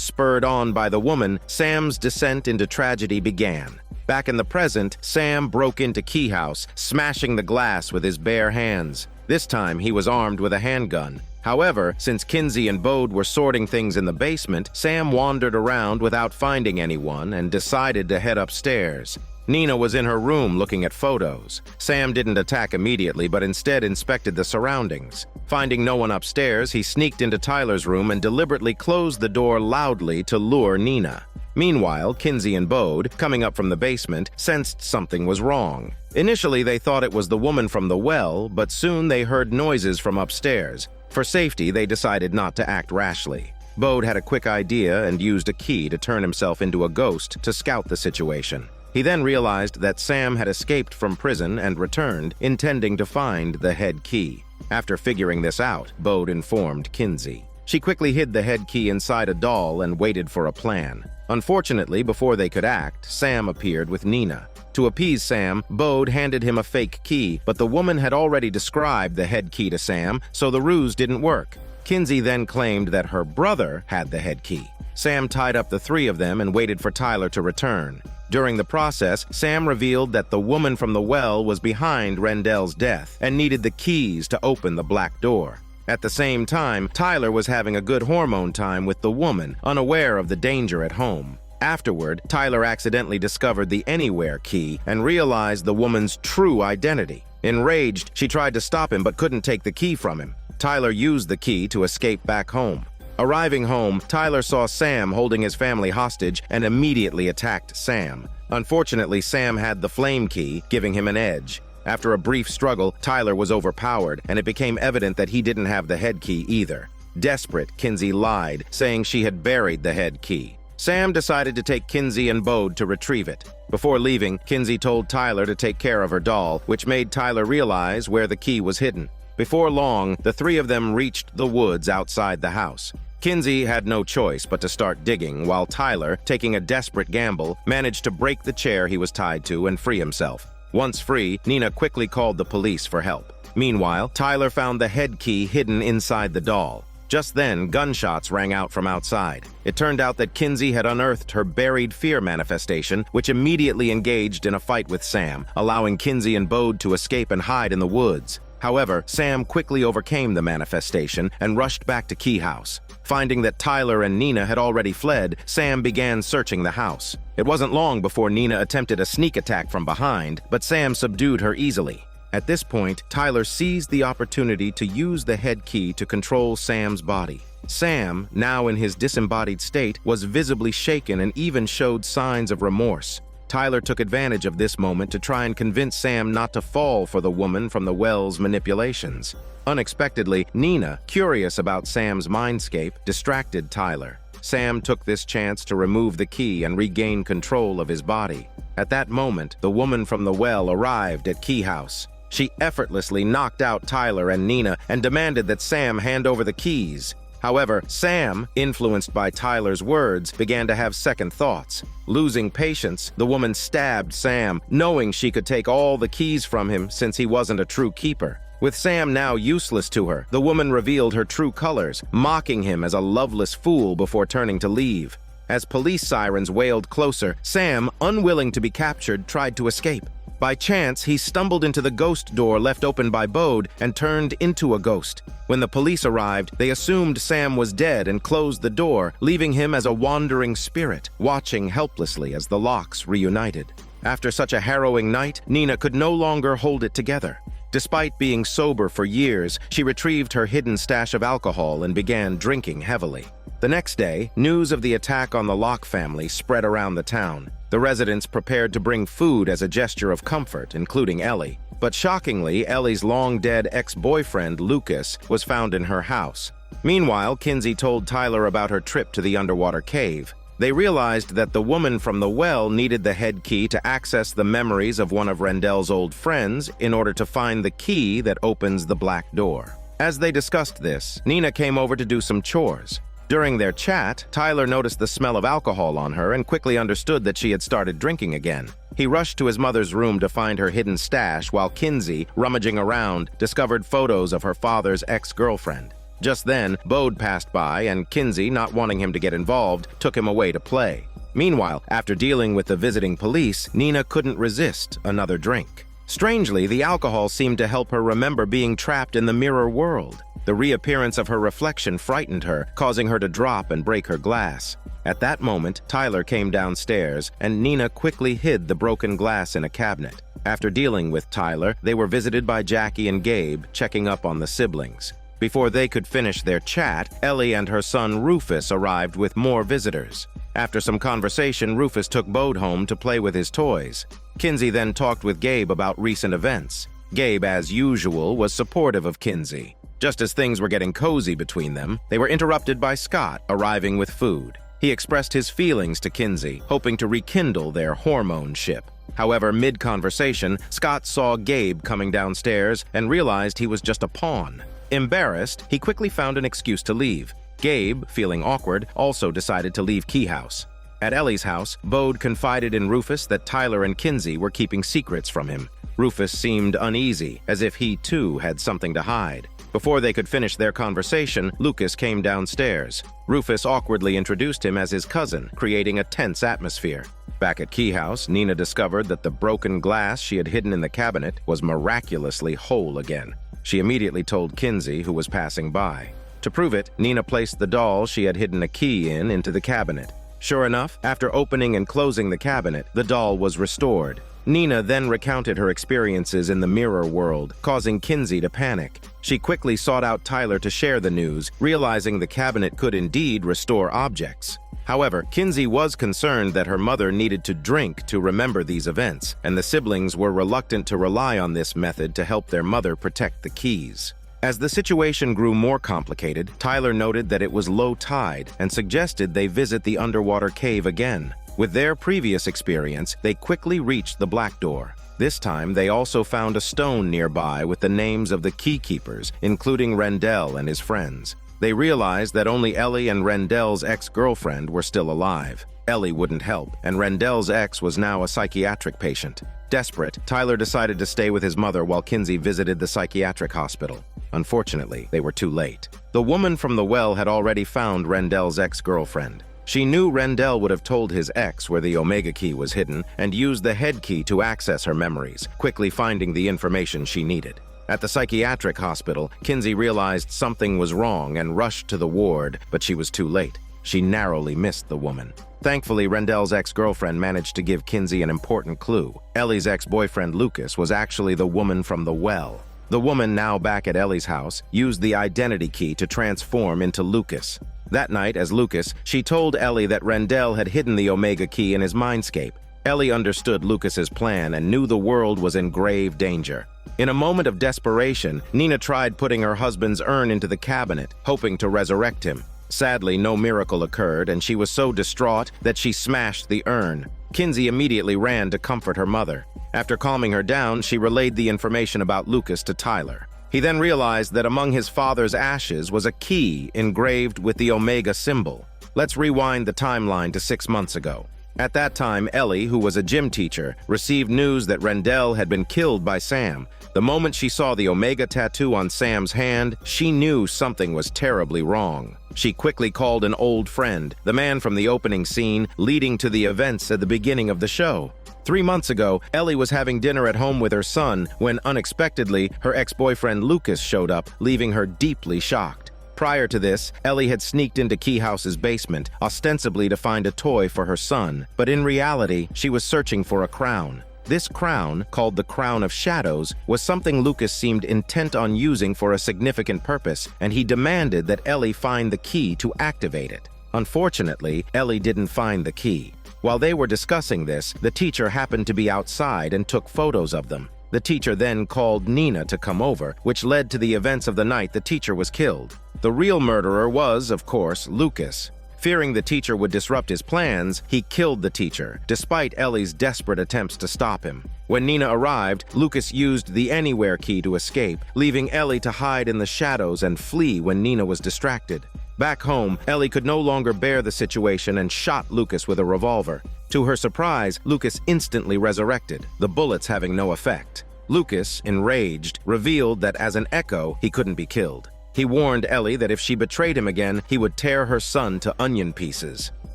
spurred on by the woman, Sam's descent into tragedy began. Back in the present, Sam broke into Keyhouse, smashing the glass with his bare hands. This time, he was armed with a handgun. However, since Kinsey and Bode were sorting things in the basement, Sam wandered around without finding anyone and decided to head upstairs. Nina was in her room looking at photos. Sam didn't attack immediately, but instead inspected the surroundings. Finding no one upstairs, he sneaked into Tyler's room and deliberately closed the door loudly to lure Nina. Meanwhile, Kinsey and Bode, coming up from the basement, sensed something was wrong. Initially, they thought it was the woman from the well, but soon they heard noises from upstairs. For safety, they decided not to act rashly. Bode had a quick idea and used a key to turn himself into a ghost to scout the situation. He then realized that Sam had escaped from prison and returned, intending to find the head key. After figuring this out, Bode informed Kinsey. She quickly hid the head key inside a doll and waited for a plan. Unfortunately, before they could act, Sam appeared with Nina. To appease Sam, Bode handed him a fake key, but the woman had already described the head key to Sam, so the ruse didn't work. Kinsey then claimed that her brother had the head key. Sam tied up the three of them and waited for Tyler to return. During the process, Sam revealed that the woman from the well was behind Rendell's death and needed the keys to open the black door. At the same time, Tyler was having a good hormone time with the woman, unaware of the danger at home. Afterward, Tyler accidentally discovered the Anywhere key and realized the woman's true identity. Enraged, she tried to stop him but couldn't take the key from him. Tyler used the key to escape back home. Arriving home, Tyler saw Sam holding his family hostage and immediately attacked Sam. Unfortunately, Sam had the flame key, giving him an edge. After a brief struggle, Tyler was overpowered, and it became evident that he didn't have the head key either. Desperate, Kinsey lied, saying she had buried the head key. Sam decided to take Kinsey and Bode to retrieve it. Before leaving, Kinsey told Tyler to take care of her doll, which made Tyler realize where the key was hidden. Before long, the three of them reached the woods outside the house. Kinsey had no choice but to start digging, while Tyler, taking a desperate gamble, managed to break the chair he was tied to and free himself. Once free, Nina quickly called the police for help. Meanwhile, Tyler found the head key hidden inside the doll. Just then, gunshots rang out from outside. It turned out that Kinsey had unearthed her buried fear manifestation, which immediately engaged in a fight with Sam, allowing Kinsey and Bode to escape and hide in the woods. However, Sam quickly overcame the manifestation and rushed back to Keyhouse. Finding that Tyler and Nina had already fled, Sam began searching the house. It wasn't long before Nina attempted a sneak attack from behind, but Sam subdued her easily. At this point, Tyler seized the opportunity to use the head key to control Sam's body. Sam, now in his disembodied state, was visibly shaken and even showed signs of remorse. Tyler took advantage of this moment to try and convince Sam not to fall for the woman from the well's manipulations. Unexpectedly, Nina, curious about Sam's mindscape, distracted Tyler. Sam took this chance to remove the key and regain control of his body. At that moment, the woman from the well arrived at Keyhouse. She effortlessly knocked out Tyler and Nina and demanded that Sam hand over the keys. However, Sam, influenced by Tyler's words, began to have second thoughts. Losing patience, the woman stabbed Sam, knowing she could take all the keys from him since he wasn't a true keeper. With Sam now useless to her, the woman revealed her true colors, mocking him as a loveless fool before turning to leave. As police sirens wailed closer, Sam, unwilling to be captured, tried to escape. By chance, he stumbled into the ghost door left open by Bode and turned into a ghost. When the police arrived, they assumed Sam was dead and closed the door, leaving him as a wandering spirit, watching helplessly as the Locks reunited. After such a harrowing night, Nina could no longer hold it together. Despite being sober for years, she retrieved her hidden stash of alcohol and began drinking heavily. The next day, news of the attack on the Locke family spread around the town. The residents prepared to bring food as a gesture of comfort, including Ellie. But shockingly, Ellie's long-dead ex-boyfriend, Lucas, was found in her house. Meanwhile, Kinsey told Tyler about her trip to the underwater cave. They realized that the woman from the well needed the head key to access the memories of one of Rendell's old friends in order to find the key that opens the black door. As they discussed this, Nina came over to do some chores. During their chat, Tyler noticed the smell of alcohol on her and quickly understood that she had started drinking again. He rushed to his mother's room to find her hidden stash while Kinsey, rummaging around, discovered photos of her father's ex-girlfriend. Just then, Bode passed by, and Kinsey, not wanting him to get involved, took him away to play. Meanwhile, after dealing with the visiting police, Nina couldn't resist another drink. Strangely, the alcohol seemed to help her remember being trapped in the mirror world. The reappearance of her reflection frightened her, causing her to drop and break her glass. At that moment, Tyler came downstairs, and Nina quickly hid the broken glass in a cabinet. After dealing with Tyler, they were visited by Jackie and Gabe, checking up on the siblings. Before they could finish their chat, Ellie and her son Rufus arrived with more visitors. After some conversation, Rufus took Bode home to play with his toys. Kinsey then talked with Gabe about recent events. Gabe, as usual, was supportive of Kinsey. Just as things were getting cozy between them, they were interrupted by Scott arriving with food. He expressed his feelings to Kinsey, hoping to rekindle their hormone ship. However, mid-conversation, Scott saw Gabe coming downstairs and realized he was just a pawn. Embarrassed, he quickly found an excuse to leave. Gabe, feeling awkward, also decided to leave Keyhouse. At Ellie's house, Bode confided in Rufus that Tyler and Kinsey were keeping secrets from him. Rufus seemed uneasy, as if he too had something to hide. Before they could finish their conversation, Lucas came downstairs. Rufus awkwardly introduced him as his cousin, creating a tense atmosphere. Back at Keyhouse, Nina discovered that the broken glass she had hidden in the cabinet was miraculously whole again. She immediately told Kinsey, who was passing by. To prove it, Nina placed the doll she had hidden a key in into the cabinet. Sure enough, after opening and closing the cabinet, the doll was restored. Nina then recounted her experiences in the mirror world, causing Kinsey to panic. She quickly sought out Tyler to share the news, realizing the cabinet could indeed restore objects. However, Kinsey was concerned that her mother needed to drink to remember these events, and the siblings were reluctant to rely on this method to help their mother protect the keys. As the situation grew more complicated, Tyler noted that it was low tide and suggested they visit the underwater cave again. With their previous experience, they quickly reached the black door. This time, they also found a stone nearby with the names of the key keepers, including Rendell and his friends. They realized that only Ellie and Rendell's ex-girlfriend were still alive. Ellie wouldn't help, and Rendell's ex was now a psychiatric patient. Desperate, Tyler decided to stay with his mother while Kinsey visited the psychiatric hospital. Unfortunately, they were too late. The woman from the well had already found Rendell's ex-girlfriend. She knew Rendell would have told his ex where the Omega Key was hidden and used the head key to access her memories, quickly finding the information she needed. At the psychiatric hospital, Kinsey realized something was wrong and rushed to the ward, but she was too late. She narrowly missed the woman. Thankfully, Rendell's ex-girlfriend managed to give Kinsey an important clue. Ellie's ex-boyfriend Lucas was actually the woman from the well. The woman, now back at Ellie's house, used the identity key to transform into Lucas. That night, as Lucas, she told Ellie that Rendell had hidden the Omega Key in his Mindscape. Ellie understood Lucas's plan and knew the world was in grave danger. In a moment of desperation, Nina tried putting her husband's urn into the cabinet, hoping to resurrect him. Sadly, no miracle occurred, and she was so distraught that she smashed the urn. Kinsey immediately ran to comfort her mother. After calming her down, she relayed the information about Lucas to Tyler. He then realized that among his father's ashes was a key engraved with the Omega symbol. Let's rewind the timeline to 6 months ago. At that time, Ellie, who was a gym teacher, received news that Rendell had been killed by Sam. The moment she saw the Omega tattoo on Sam's hand, she knew something was terribly wrong. She quickly called an old friend, the man from the opening scene leading to the events at the beginning of the show. 3 months ago, Ellie was having dinner at home with her son when, unexpectedly, her ex-boyfriend Lucas showed up, leaving her deeply shocked. Prior to this, Ellie had sneaked into Keyhouse's basement, ostensibly to find a toy for her son, but in reality, she was searching for a crown. This crown, called the Crown of Shadows, was something Lucas seemed intent on using for a significant purpose, and he demanded that Ellie find the key to activate it. Unfortunately, Ellie didn't find the key. While they were discussing this, the teacher happened to be outside and took photos of them. The teacher then called Nina to come over, which led to the events of the night the teacher was killed. The real murderer was, of course, Lucas. Fearing the teacher would disrupt his plans, he killed the teacher, despite Ellie's desperate attempts to stop him. When Nina arrived, Lucas used the anywhere key to escape, leaving Ellie to hide in the shadows and flee when Nina was distracted. Back home, Ellie could no longer bear the situation and shot Lucas with a revolver. To her surprise, Lucas instantly resurrected, the bullets having no effect. Lucas, enraged, revealed that as an echo, he couldn't be killed. He warned Ellie that if she betrayed him again, he would tear her son to onion pieces.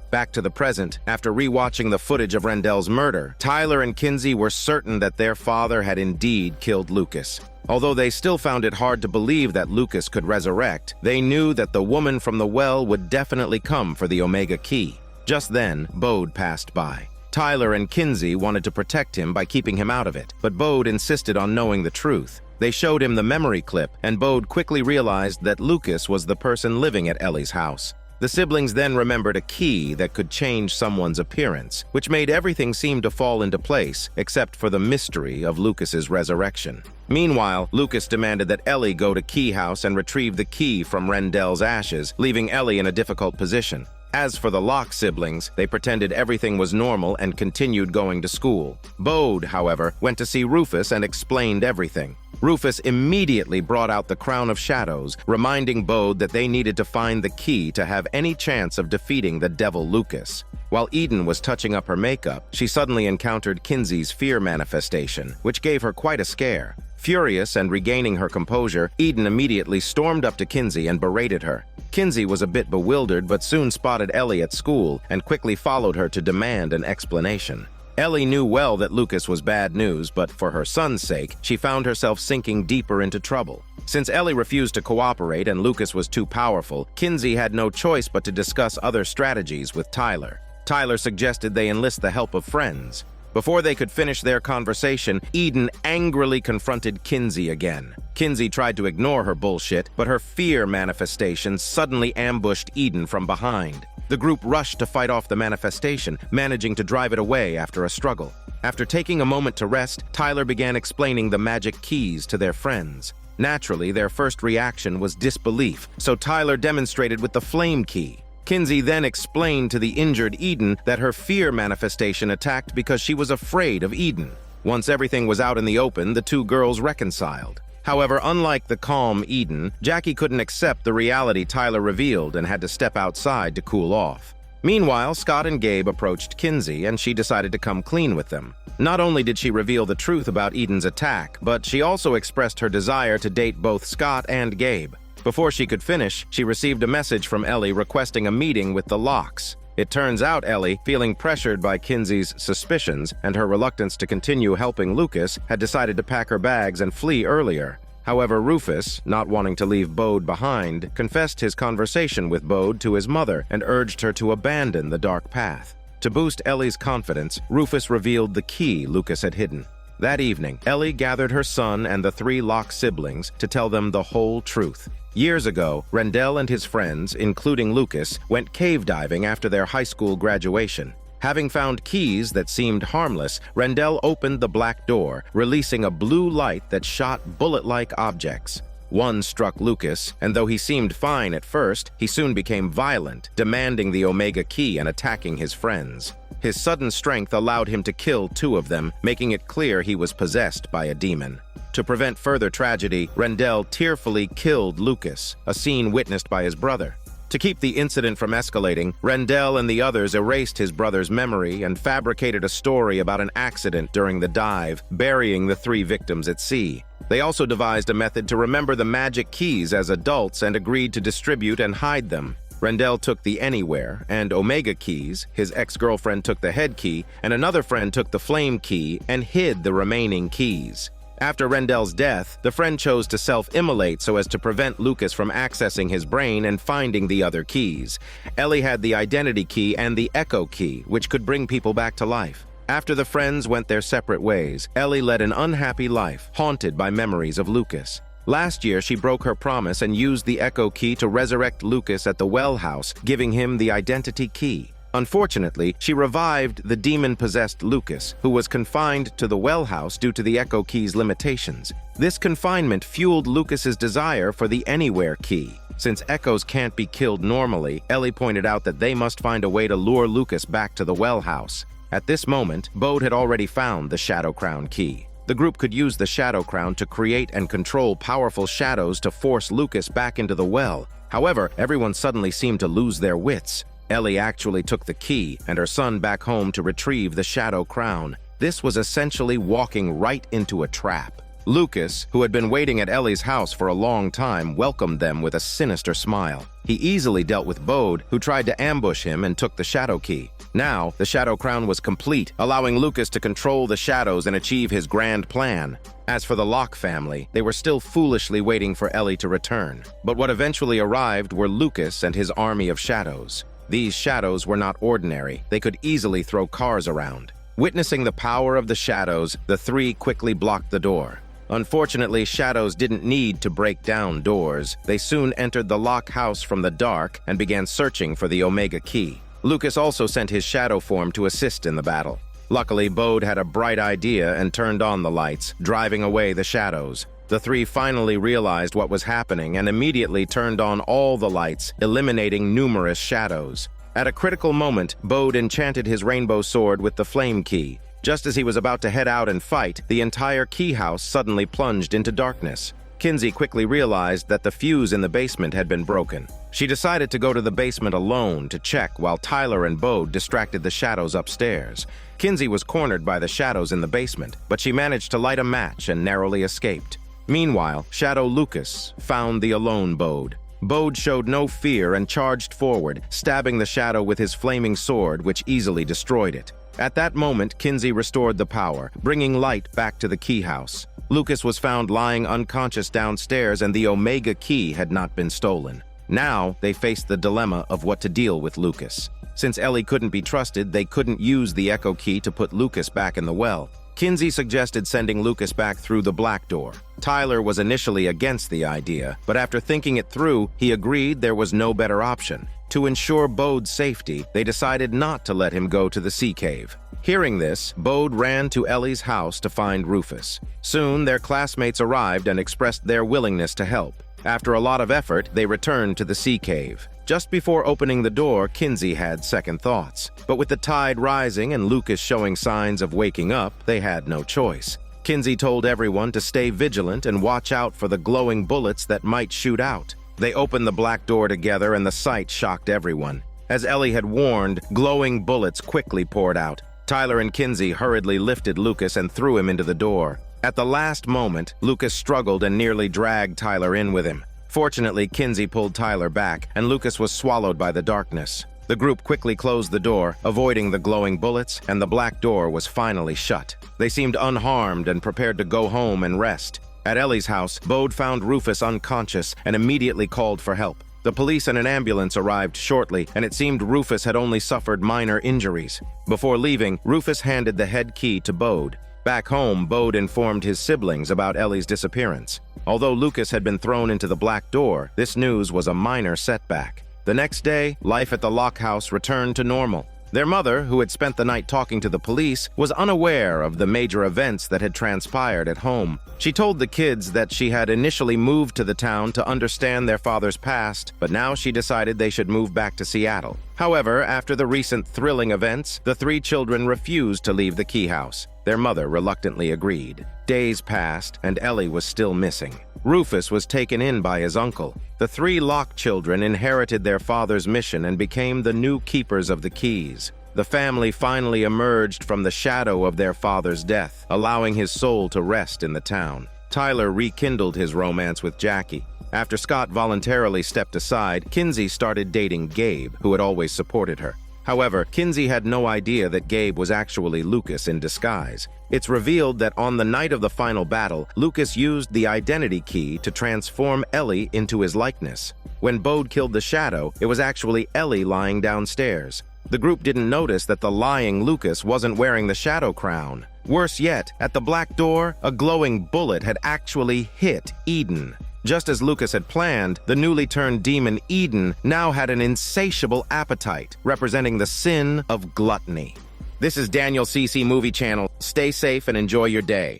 Back to the present, after rewatching the footage of Rendell's murder, Tyler and Kinsey were certain that their father had indeed killed Lucas. Although they still found it hard to believe that Lucas could resurrect, they knew that the woman from the well would definitely come for the Omega Key. Just then, Bode passed by. Tyler and Kinsey wanted to protect him by keeping him out of it, but Bode insisted on knowing the truth. They showed him the memory clip, and Bode quickly realized that Lucas was the person living at Ellie's house. The siblings then remembered a key that could change someone's appearance, which made everything seem to fall into place, except for the mystery of Lucas's resurrection. Meanwhile, Lucas demanded that Ellie go to Keyhouse and retrieve the key from Rendell's ashes, leaving Ellie in a difficult position. As for the Locke siblings, they pretended everything was normal and continued going to school. Bode, however, went to see Rufus and explained everything. Rufus immediately brought out the Crown of Shadows, reminding Bode that they needed to find the key to have any chance of defeating the devil Lucas. While Eden was touching up her makeup, she suddenly encountered Kinsey's fear manifestation, which gave her quite a scare. Furious and regaining her composure, Eden immediately stormed up to Kinsey and berated her. Kinsey was a bit bewildered but soon spotted Ellie at school and quickly followed her to demand an explanation. Ellie knew well that Lucas was bad news, but for her son's sake, she found herself sinking deeper into trouble. Since Ellie refused to cooperate and Lucas was too powerful, Kinsey had no choice but to discuss other strategies with Tyler. Tyler suggested they enlist the help of friends. Before they could finish their conversation, Eden angrily confronted Kinsey again. Kinsey tried to ignore her bullshit, but her fear manifestation suddenly ambushed Eden from behind. The group rushed to fight off the manifestation, managing to drive it away after a struggle. After taking a moment to rest, Tyler began explaining the magic keys to their friends. Naturally, their first reaction was disbelief, so Tyler demonstrated with the flame key. Kinsey then explained to the injured Eden that her fear manifestation attacked because she was afraid of Eden. Once everything was out in the open, the two girls reconciled. However, unlike the calm Eden, Jackie couldn't accept the reality Tyler revealed and had to step outside to cool off. Meanwhile, Scott and Gabe approached Kinsey and she decided to come clean with them. Not only did she reveal the truth about Eden's attack, but she also expressed her desire to date both Scott and Gabe. Before she could finish, she received a message from Ellie requesting a meeting with the Locks. It turns out Ellie, feeling pressured by Kinsey's suspicions and her reluctance to continue helping Lucas, had decided to pack her bags and flee earlier. However, Rufus, not wanting to leave Bode behind, confessed his conversation with Bode to his mother and urged her to abandon the dark path. To boost Ellie's confidence, Rufus revealed the key Lucas had hidden. That evening, Ellie gathered her son and the 3 Locke siblings to tell them the whole truth. Years ago, Rendell and his friends, including Lucas, went cave diving after their high school graduation. Having found keys that seemed harmless, Rendell opened the black door, releasing a blue light that shot bullet-like objects. One struck Lucas, and though he seemed fine at first, he soon became violent, demanding the Omega Key and attacking his friends. His sudden strength allowed him to kill 2 of them, making it clear he was possessed by a demon. To prevent further tragedy, Rendell tearfully killed Lucas, a scene witnessed by his brother. To keep the incident from escalating, Rendell and the others erased his brother's memory and fabricated a story about an accident during the dive, burying the 3 victims at sea. They also devised a method to remember the magic keys as adults and agreed to distribute and hide them. Rendell took the Anywhere and Omega keys, his ex-girlfriend took the Head key, and another friend took the Flame key and hid the remaining keys. After Rendell's death, the friend chose to self-immolate so as to prevent Lucas from accessing his brain and finding the other keys. Ellie had the Identity key and the Echo key, which could bring people back to life. After the friends went their separate ways, Ellie led an unhappy life, haunted by memories of Lucas. Last year, she broke her promise and used the Echo key to resurrect Lucas at the well house, giving him the Identity key. Unfortunately, she revived the demon-possessed Lucas, who was confined to the well house due to the Echo key's limitations. This confinement fueled Lucas's desire for the Anywhere key. Since echoes can't be killed normally, Ellie pointed out that they must find a way to lure Lucas back to the well house. At this moment, Bode had already found the Shadow Crown key. The group could use the Shadow Crown to create and control powerful shadows to force Lucas back into the well. However, everyone suddenly seemed to lose their wits. Ellie actually took the key and her son back home to retrieve the Shadow Crown. This was essentially walking right into a trap. Lucas, who had been waiting at Ellie's house for a long time, welcomed them with a sinister smile. He easily dealt with Bode, who tried to ambush him and took the Shadow Key. Now, the Shadow Crown was complete, allowing Lucas to control the shadows and achieve his grand plan. As for the Locke family, they were still foolishly waiting for Ellie to return. But what eventually arrived were Lucas and his army of shadows. These shadows were not ordinary. They could easily throw cars around. Witnessing the power of the shadows, the three quickly blocked the door. Unfortunately, shadows didn't need to break down doors. They soon entered the Locke house from the dark and began searching for the Omega Key. Lucas also sent his shadow form to assist in the battle. Luckily, Bode had a bright idea and turned on the lights, driving away the shadows. The three finally realized what was happening and immediately turned on all the lights, eliminating numerous shadows. At a critical moment, Bode enchanted his rainbow sword with the flame key. Just as he was about to head out and fight, the entire Keyhouse suddenly plunged into darkness. Kinsey quickly realized that the fuse in the basement had been broken. She decided to go to the basement alone to check while Tyler and Bode distracted the shadows upstairs. Kinsey was cornered by the shadows in the basement, but she managed to light a match and narrowly escaped. Meanwhile, Shadow Lucas found the alone Bode. Bode showed no fear and charged forward, stabbing the shadow with his flaming sword, which easily destroyed it. At that moment, Kinsey restored the power, bringing light back to the Keyhouse. Lucas was found lying unconscious downstairs and the Omega Key had not been stolen. Now, they faced the dilemma of what to deal with Lucas. Since Ellie couldn't be trusted, they couldn't use the Echo Key to put Lucas back in the well. Kinsey suggested sending Lucas back through the black door. Tyler was initially against the idea, but after thinking it through, he agreed there was no better option. To ensure Bode's safety, they decided not to let him go to the sea cave. Hearing this, Bode ran to Ellie's house to find Rufus. Soon, their classmates arrived and expressed their willingness to help. After a lot of effort, they returned to the sea cave. Just before opening the door, Kinsey had second thoughts. But with the tide rising and Lucas showing signs of waking up, they had no choice. Kinsey told everyone to stay vigilant and watch out for the glowing bullets that might shoot out. They opened the black door together and the sight shocked everyone. As Ellie had warned, glowing bullets quickly poured out. Tyler and Kinsey hurriedly lifted Lucas and threw him into the door. At the last moment, Lucas struggled and nearly dragged Tyler in with him. Fortunately, Kinsey pulled Tyler back, and Lucas was swallowed by the darkness. The group quickly closed the door, avoiding the glowing bullets, and the black door was finally shut. They seemed unharmed and prepared to go home and rest. At Ellie's house, Bode found Rufus unconscious and immediately called for help. The police and an ambulance arrived shortly, and it seemed Rufus had only suffered minor injuries. Before leaving, Rufus handed the head key to Bode. Back home, Bode informed his siblings about Ellie's disappearance. Although Lucas had been thrown into the black door, this news was a minor setback. The next day, life at the Locke house returned to normal. Their mother, who had spent the night talking to the police, was unaware of the major events that had transpired at home. She told the kids that she had initially moved to the town to understand their father's past, but now she decided they should move back to Seattle. However, after the recent thrilling events, the three children refused to leave the Keyhouse. Their mother reluctantly agreed. Days passed, and Ellie was still missing. Rufus was taken in by his uncle. The three Locke children inherited their father's mission and became the new keepers of the keys. The family finally emerged from the shadow of their father's death, allowing his soul to rest in the town. Tyler rekindled his romance with Jackie. After Scott voluntarily stepped aside, Kinsey started dating Gabe, who had always supported her. However, Kinsey had no idea that Gabe was actually Lucas in disguise. It's revealed that on the night of the final battle, Lucas used the identity key to transform Ellie into his likeness. When Bode killed the shadow, it was actually Ellie lying downstairs. The group didn't notice that the lying Lucas wasn't wearing the shadow crown. Worse yet, at the black door, a glowing bullet had actually hit Eden. Just as Lucas had planned, the newly turned demon Eden now had an insatiable appetite, representing the sin of gluttony. This is Daniel CC Movie Channel. Stay safe and enjoy your day.